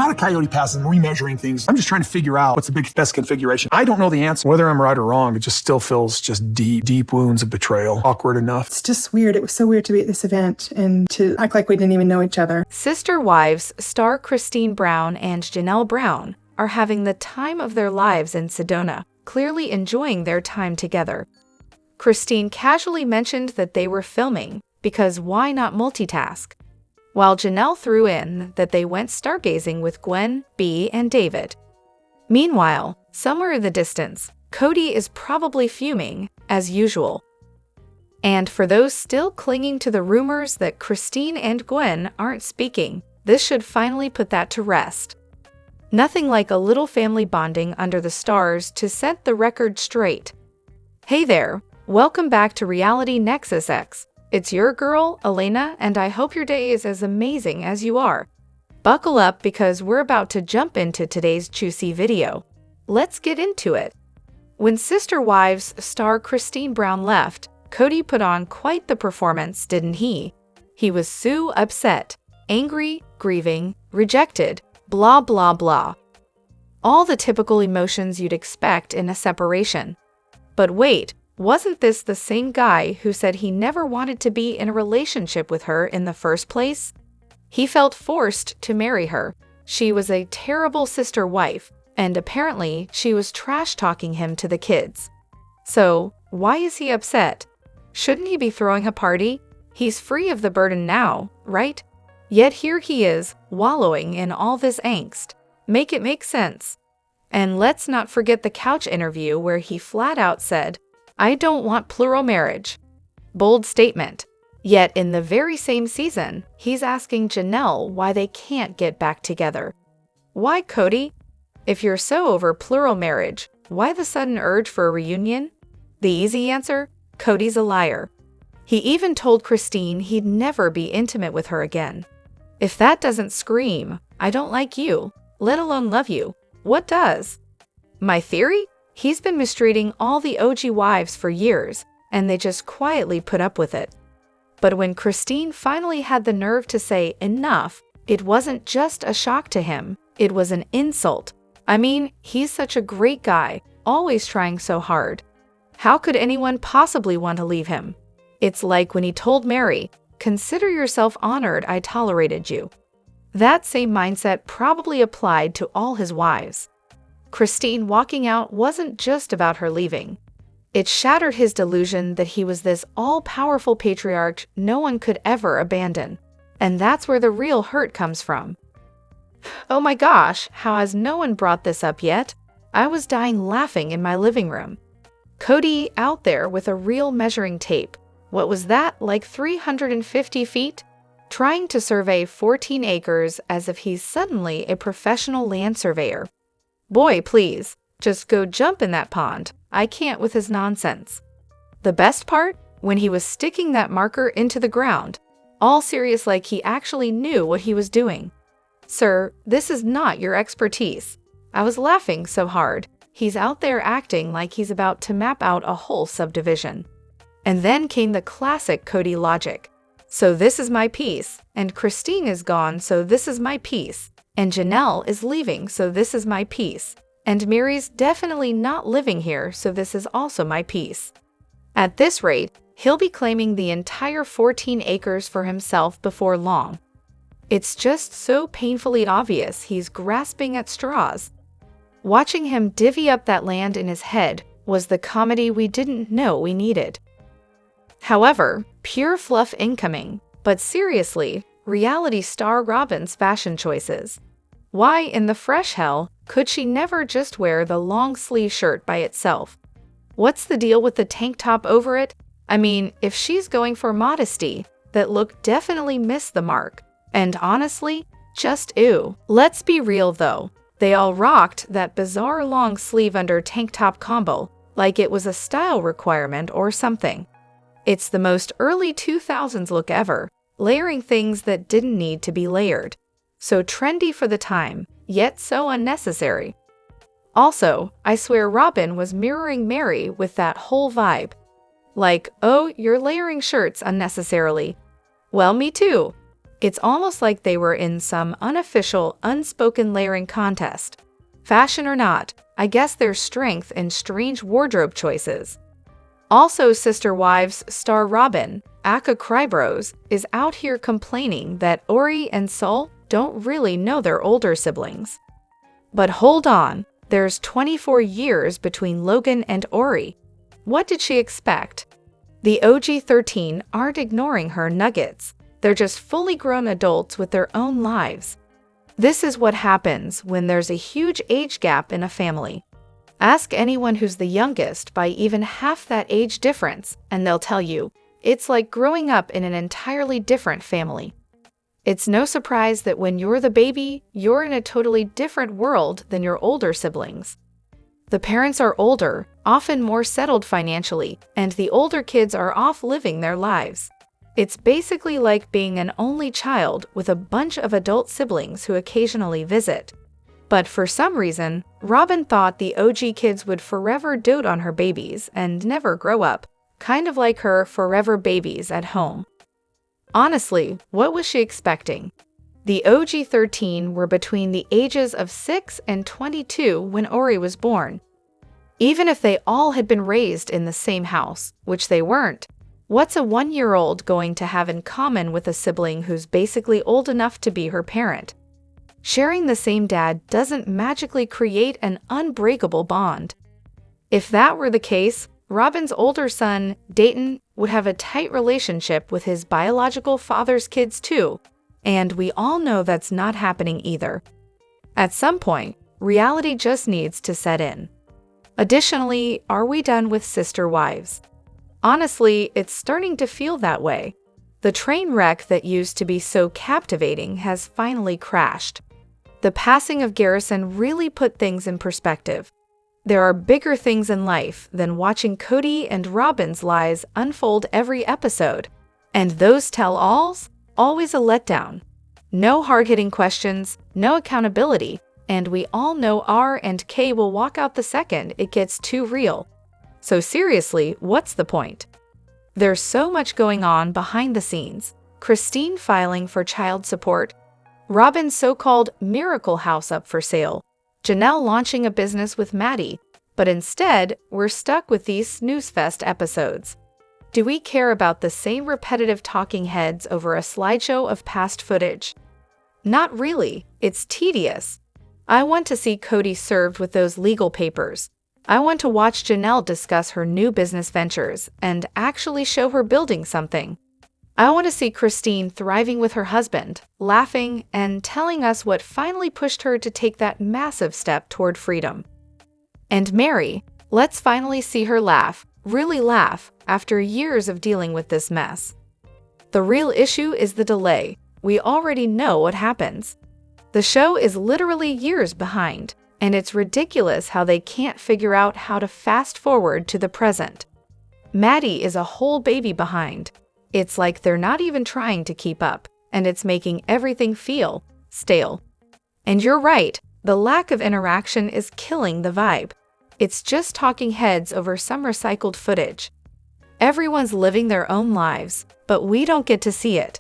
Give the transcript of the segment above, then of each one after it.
I'm out of Coyote Pass and remeasuring things. I'm just trying to figure out what's the best configuration. I don't know the answer. Whether I'm right or wrong, it just still feels just deep wounds of betrayal. Awkward enough. It's just weird. It was so weird to be at this event and to act like we didn't even know each other. Sister wives star Christine Brown and Janelle Brown are having the time of their lives in Sedona, clearly enjoying their time together. Christine casually mentioned that they were filming, because why not multitask? While Janelle threw in that they went stargazing with Gwen, B, and David. Meanwhile, somewhere in the distance, Kody is probably fuming, as usual. And for those still clinging to the rumors that Christine and Gwen aren't speaking, this should finally put that to rest. Nothing like a little family bonding under the stars to set the record straight. Hey there, welcome back to Reality Nexus X. It's your girl, Elena, and I hope your day is as amazing as you are. Buckle up because we're about to jump into today's juicy video. Let's get into it. When Sister Wives star Christine Brown left, Kody put on quite the performance, didn't he? He was so upset, angry, grieving, rejected, blah blah blah. All the typical emotions you'd expect in a separation. But wait, wasn't this the same guy who said he never wanted to be in a relationship with her in the first place? He felt forced to marry her. She was a terrible sister wife, and apparently she was trash-talking him to the kids. So, why is he upset? Shouldn't he be throwing a party? He's free of the burden now, right? Yet here he is, wallowing in all this angst. Make it make sense. And let's not forget the couch interview where he flat out said, "I don't want plural marriage." Bold statement. Yet in the very same season, he's asking Janelle why they can't get back together. Why, Kody? If you're so over plural marriage, why the sudden urge for a reunion? The easy answer? Kody's a liar. He even told Christine he'd never be intimate with her again. If that doesn't scream, "I don't like you, let alone love you," what does? My theory? He's been mistreating all the OG wives for years, and they just quietly put up with it. But when Christine finally had the nerve to say enough, it wasn't just a shock to him, it was an insult. I mean, he's such a great guy, always trying so hard. How could anyone possibly want to leave him? It's like when he told Mary, "Consider yourself honored I tolerated you." That same mindset probably applied to all his wives. Christine walking out wasn't just about her leaving. It shattered his delusion that he was this all-powerful patriarch no one could ever abandon. And that's where the real hurt comes from. Oh my gosh, how has no one brought this up yet? I was dying laughing in my living room. Kody out there with a real measuring tape. What was that, like 350 feet? Trying to survey 14 acres as if he's suddenly a professional land surveyor. Boy, please, just go jump in that pond. I can't with his nonsense. The best part? When he was sticking that marker into the ground, all serious like he actually knew what he was doing. Sir, this is not your expertise. I was laughing so hard. He's out there acting like he's about to map out a whole subdivision. And then came the classic Kody logic. So this is my piece, and Christine is gone, so this is my piece, and Janelle is leaving, so this is my piece, and Mary's definitely not living here, so this is also my piece. At this rate, he'll be claiming the entire 14 acres for himself before long. It's just so painfully obvious he's grasping at straws. Watching him divvy up that land in his head was the comedy we didn't know we needed. However, pure fluff incoming, but seriously, reality star Robyn's fashion choices. Why in the fresh hell could she never just wear the long sleeve shirt by itself? What's the deal with the tank top over it? I mean, if she's going for modesty, that look definitely missed the mark. And honestly, just ew. Let's be real though. They all rocked that bizarre long sleeve under tank top combo, like it was a style requirement or something. It's the most early 2000s look ever, layering things that didn't need to be layered. So trendy for the time, yet so unnecessary. Also, I swear Robyn was mirroring Mary with that whole vibe. Like, oh, you're layering shirts unnecessarily. Well, me too. It's almost like they were in some unofficial, unspoken layering contest. Fashion or not, I guess there's strength in strange wardrobe choices. Also, Sister Wives star Robyn, aka Crybros, is out here complaining that Ori and Sol don't really know their older siblings. But hold on, there's 24 years between Logan and Ori. What did she expect? The OG-13 aren't ignoring her nuggets. They're just fully grown adults with their own lives. This is what happens when there's a huge age gap in a family. Ask anyone who's the youngest by even half that age difference, and they'll tell you, it's like growing up in an entirely different family. It's no surprise that when you're the baby, you're in a totally different world than your older siblings. The parents are older, often more settled financially, and the older kids are off living their lives. It's basically like being an only child with a bunch of adult siblings who occasionally visit. But for some reason, Robyn thought the OG kids would forever dote on her babies and never grow up, kind of like her forever babies at home. Honestly, what was she expecting? The OG-13 were between the ages of 6 and 22 when Ori was born. Even if they all had been raised in the same house, which they weren't, what's a 1-year-old going to have in common with a sibling who's basically old enough to be her parent? Sharing the same dad doesn't magically create an unbreakable bond. If that were the case, Robyn's older son, Dayton, would have a tight relationship with his biological father's kids too, and we all know that's not happening either. At some point, reality just needs to set in. Additionally, are we done with Sister Wives? Honestly, it's starting to feel that way. The train wreck that used to be so captivating has finally crashed. The passing of Garrison really put things in perspective. There are bigger things in life than watching Kody and Robyn's lies unfold every episode. And those tell-alls? Always a letdown. No hard-hitting questions, no accountability, and we all know R and K will walk out the second it gets too real. So seriously, what's the point? There's so much going on behind the scenes. Christine filing for child support, Robyn's so-called miracle house up for sale, Janelle launching a business with Maddie, but instead, we're stuck with these snooze-fest episodes. Do we care about the same repetitive talking heads over a slideshow of past footage? Not really. It's tedious. I want to see Kody served with those legal papers. I want to watch Janelle discuss her new business ventures and actually show her building something. I want to see Christine thriving with her husband, laughing, and telling us what finally pushed her to take that massive step toward freedom. And Mary, let's finally see her laugh, really laugh, after years of dealing with this mess. The real issue is the delay. We already know what happens. The show is literally years behind, and it's ridiculous how they can't figure out how to fast forward to the present. Maddie is a whole baby behind. It's like they're not even trying to keep up, and it's making everything feel stale. And you're right, the lack of interaction is killing the vibe. It's just talking heads over some recycled footage. Everyone's living their own lives, but we don't get to see it.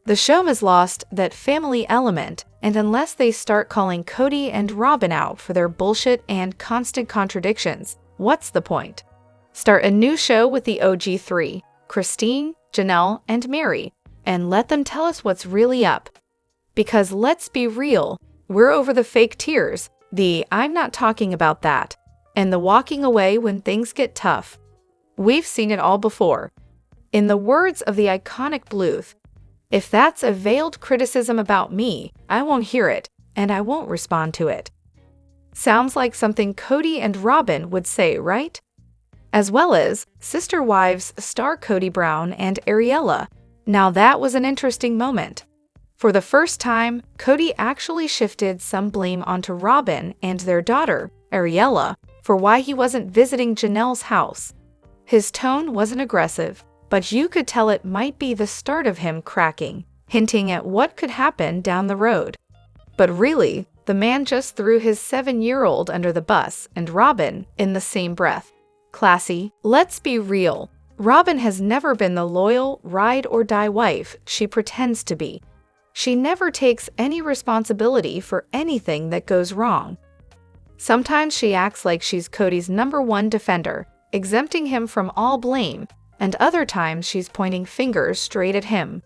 The show has lost that family element, and unless they start calling Kody and Robyn out for their bullshit and constant contradictions, what's the point? Start a new show with the OG3, Christine, Janelle, and Mary, and let them tell us what's really up. Because let's be real, we're over the fake tears, the "I'm not talking about that," and the walking away when things get tough. We've seen it all before. In the words of the iconic Bluth, "If that's a veiled criticism about me, I won't hear it, and I won't respond to it." Sounds like something Kody and Robyn would say, right? As well as Sister Wives star Kody Brown and Ariella. Now that was an interesting moment. For the first time, Kody actually shifted some blame onto Robyn and their daughter, Ariella, for why he wasn't visiting Janelle's house. His tone wasn't aggressive, but you could tell it might be the start of him cracking, hinting at what could happen down the road. But really, the man just threw his 7-year-old under the bus and Robyn in the same breath. Classy. Let's be real. Robyn has never been the loyal, ride-or-die wife she pretends to be. she never takes any responsibility for anything that goes wrong. Sometimes she acts like she's Kody's #1 defender, exempting him from all blame, and other times she's pointing fingers straight at him.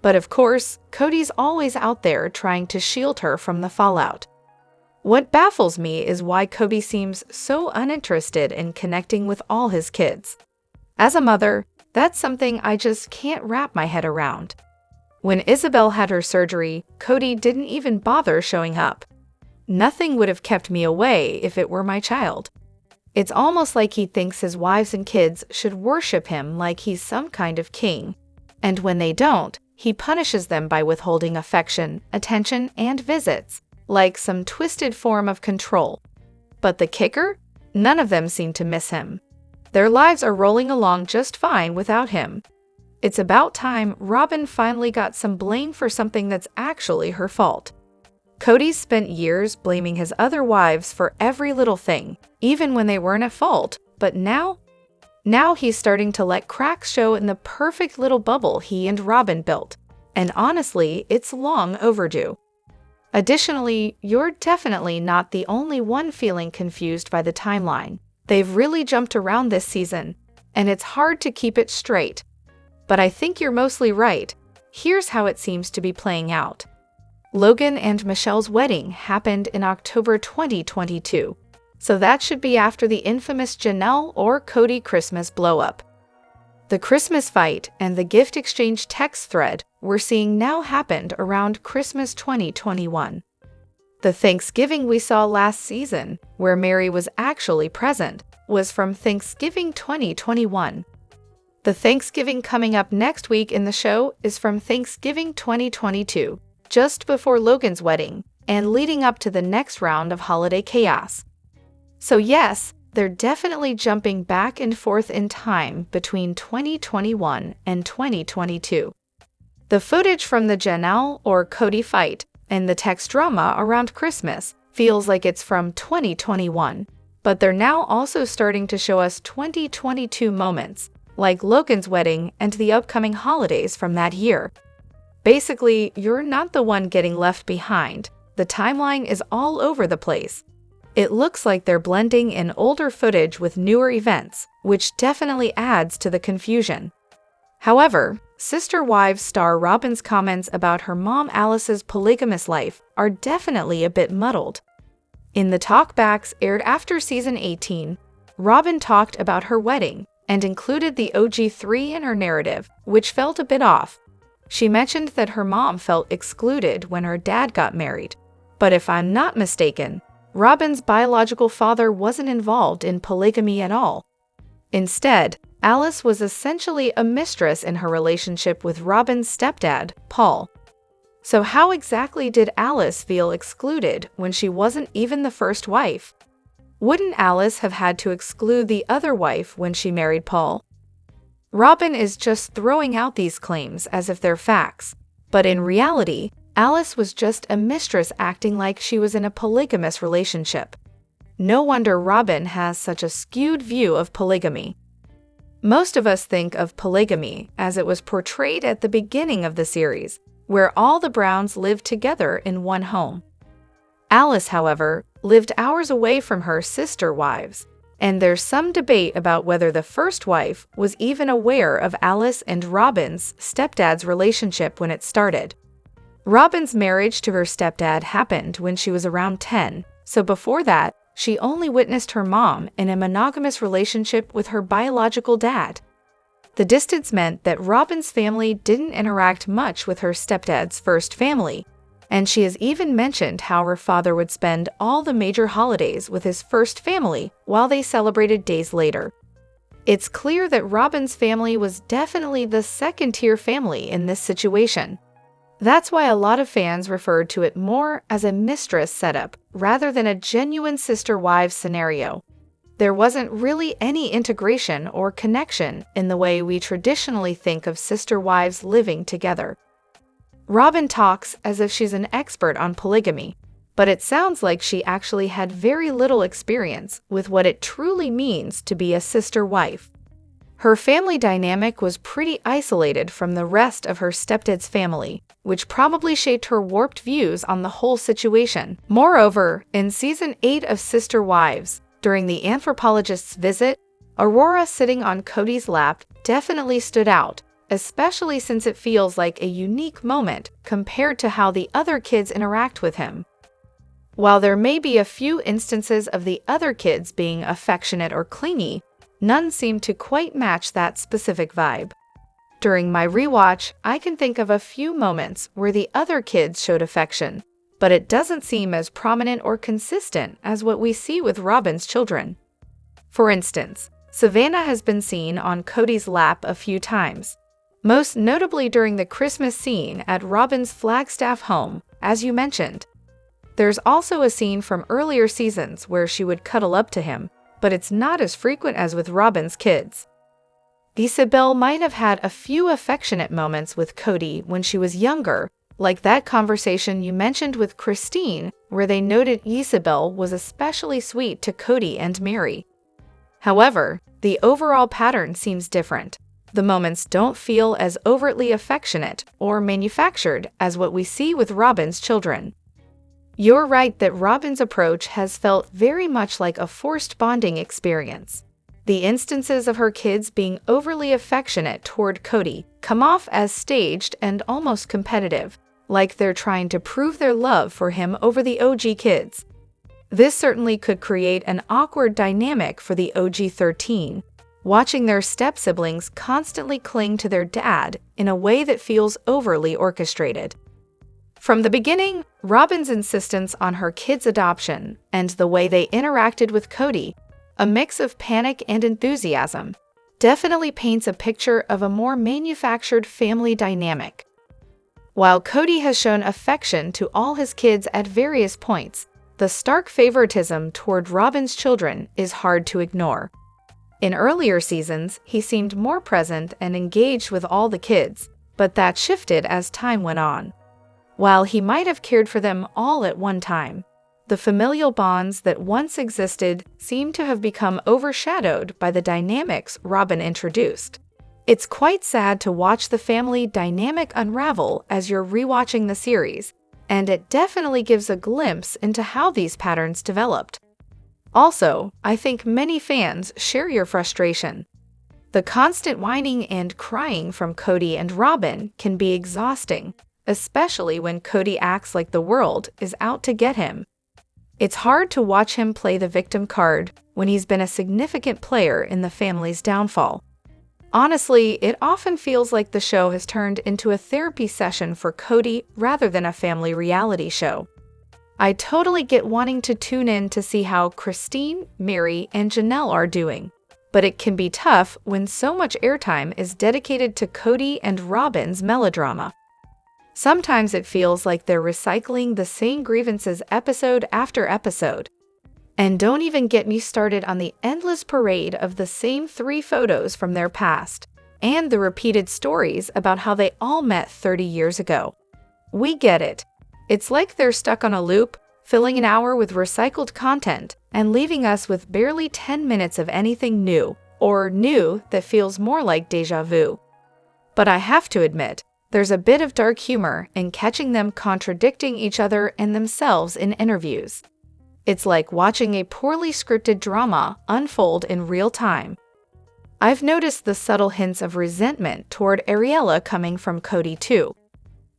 But of course, Kody's always out there trying to shield her from the fallout. What baffles me is why Kody seems so uninterested in connecting with all his kids. As a mother, that's something I just can't wrap my head around. When Isabel had her surgery, Kody didn't even bother showing up. Nothing would have kept me away if it were my child. It's almost like he thinks his wives and kids should worship him like he's some kind of king. And when they don't, he punishes them by withholding affection, attention, and visits, like some twisted form of control. But the kicker? None of them seem to miss him. Their lives are rolling along just fine without him. It's about time Robyn finally got some blame for something that's actually her fault. Kody's spent years blaming his other wives for every little thing, even when they weren't at fault, but now he's starting to let cracks show in the perfect little bubble he and Robyn built, and honestly, it's long overdue. Additionally, you're definitely not the only one feeling confused by the timeline. They've really jumped around this season, and it's hard to keep it straight. But I think you're mostly right. Here's how it seems to be playing out. Logan and Michelle's wedding happened in October 2022, so that should be after the infamous Janelle or Kody Christmas blow-up. The Christmas fight and the gift exchange text thread we're seeing now happened around Christmas 2021. The Thanksgiving we saw last season, where Mary was actually present, was from Thanksgiving 2021. The Thanksgiving coming up next week in the show is from Thanksgiving 2022, just before Logan's wedding, and leading up to the next round of holiday chaos. So yes, they're definitely jumping back and forth in time between 2021 and 2022. The footage from the Janelle or Kody fight and the text drama around Christmas feels like it's from 2021, but they're now also starting to show us 2022 moments, like Logan's wedding and the upcoming holidays from that year. Basically, you're not the one getting left behind. The timeline is all over the place. It looks like they're blending in older footage with newer events, which definitely adds to the confusion. However, Sister Wives star Robyn's comments about her mom Alice's polygamous life are definitely a bit muddled. In the talkbacks aired after season 18, Robyn talked about her wedding and included the OG3 in her narrative, which felt a bit off. She mentioned that her mom felt excluded when her dad got married. But if I'm not mistaken, Robyn's biological father wasn't involved in polygamy at all. Instead, Alice was essentially a mistress in her relationship with Robyn's stepdad, Paul. So how exactly did Alice feel excluded when she wasn't even the first wife? Wouldn't Alice have had to exclude the other wife when she married Paul? Robyn is just throwing out these claims as if they're facts, but in reality, Alice was just a mistress acting like she was in a polygamous relationship. No wonder Robyn has such a skewed view of polygamy. Most of us think of polygamy as it was portrayed at the beginning of the series, where all the Browns lived together in one home. Alice, however, lived hours away from her sister wives, and there's some debate about whether the first wife was even aware of Alice and Robyn's stepdad's relationship when it started. Robyn's marriage to her stepdad happened when she was around 10, so before that, she only witnessed her mom in a monogamous relationship with her biological dad. The distance meant that Robyn's family didn't interact much with her stepdad's first family, and she has even mentioned how her father would spend all the major holidays with his first family while they celebrated days later. It's clear that Robyn's family was definitely the second-tier family in this situation. That's why a lot of fans referred to it more as a mistress setup rather than a genuine sister-wives scenario. There wasn't really any integration or connection in the way we traditionally think of sister-wives living together. Robyn talks as if she's an expert on polygamy, but it sounds like she actually had very little experience with what it truly means to be a sister wife. Her family dynamic was pretty isolated from the rest of her stepdad's family, which probably shaped her warped views on the whole situation. Moreover, in Season 8 of Sister Wives, during the anthropologist's visit, Aurora sitting on Kody's lap definitely stood out, especially since it feels like a unique moment compared to how the other kids interact with him. While there may be a few instances of the other kids being affectionate or clingy, none seem to quite match that specific vibe. During my rewatch, I can think of a few moments where the other kids showed affection, but it doesn't seem as prominent or consistent as what we see with Robyn's children. For instance, Savannah has been seen on Kody's lap a few times, most notably during the Christmas scene at Robyn's Flagstaff home, as you mentioned. There's also a scene from earlier seasons where she would cuddle up to him, but it's not as frequent as with Robyn's kids. Isabel might have had a few affectionate moments with Kody when she was younger, like that conversation you mentioned with Christine, where they noted Isabel was especially sweet to Kody and Mary. However, the overall pattern seems different. The moments don't feel as overtly affectionate or manufactured as what we see with Robyn's children. You're right that Robyn's approach has felt very much like a forced bonding experience. The instances of her kids being overly affectionate toward Kody come off as staged and almost competitive, like they're trying to prove their love for him over the OG kids. This certainly could create an awkward dynamic for the OG 13, watching their step-siblings constantly cling to their dad in a way that feels overly orchestrated. From the beginning, Robyn's insistence on her kids' adoption and the way they interacted with Kody, a mix of panic and enthusiasm, definitely paints a picture of a more manufactured family dynamic. While Kody has shown affection to all his kids at various points, the stark favoritism toward Robyn's children is hard to ignore. In earlier seasons, he seemed more present and engaged with all the kids, but that shifted as time went on. While he might have cared for them all at one time, the familial bonds that once existed seem to have become overshadowed by the dynamics Robyn introduced. It's quite sad to watch the family dynamic unravel as you're rewatching the series, and it definitely gives a glimpse into how these patterns developed. Also, I think many fans share your frustration. The constant whining and crying from Kody and Robyn can be exhausting, especially when Kody acts like the world is out to get him. It's hard to watch him play the victim card when he's been a significant player in the family's downfall. Honestly, it often feels like the show has turned into a therapy session for Kody rather than a family reality show. I totally get wanting to tune in to see how Christine, Mary, and Janelle are doing, but it can be tough when so much airtime is dedicated to Kody and Robyn's melodrama. Sometimes it feels like they're recycling the same grievances episode after episode. And don't even get me started on the endless parade of the same 3 photos from their past, and the repeated stories about how they all met 30 years ago. We get it. It's like they're stuck on a loop, filling an hour with recycled content and leaving us with barely 10 minutes of anything new, or new that feels more like déjà vu. But I have to admit, there's a bit of dark humor in catching them contradicting each other and themselves in interviews. It's like watching a poorly scripted drama unfold in real time. I've noticed the subtle hints of resentment toward Ariella coming from Kody too.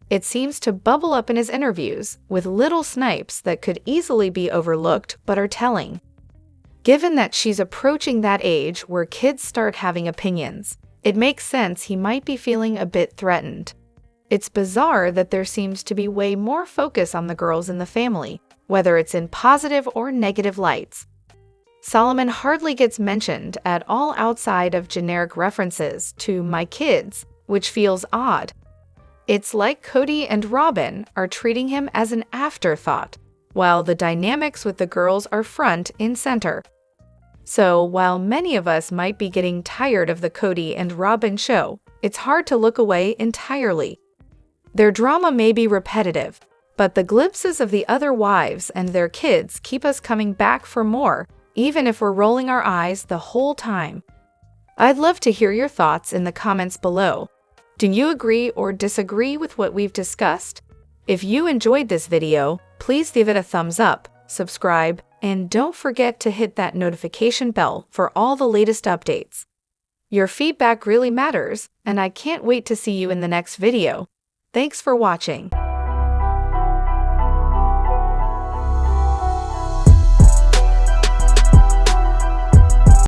It seems to bubble up in his interviews with little snipes that could easily be overlooked but are telling. Given that she's approaching that age where kids start having opinions, it makes sense he might be feeling a bit threatened. It's bizarre that there seems to be way more focus on the girls in the family, whether it's in positive or negative lights. Solomon hardly gets mentioned at all outside of generic references to "my kids," which feels odd. It's like Kody and Robyn are treating him as an afterthought, while the dynamics with the girls are front and center. So, while many of us might be getting tired of the Kody and Robyn show, it's hard to look away entirely. Their drama may be repetitive, but the glimpses of the other wives and their kids keep us coming back for more, even if we're rolling our eyes the whole time. I'd love to hear your thoughts in the comments below. Do you agree or disagree with what we've discussed? If you enjoyed this video, please give it a thumbs up, subscribe, and don't forget to hit that notification bell for all the latest updates. Your feedback really matters, and I can't wait to see you in the next video. Thanks for watching.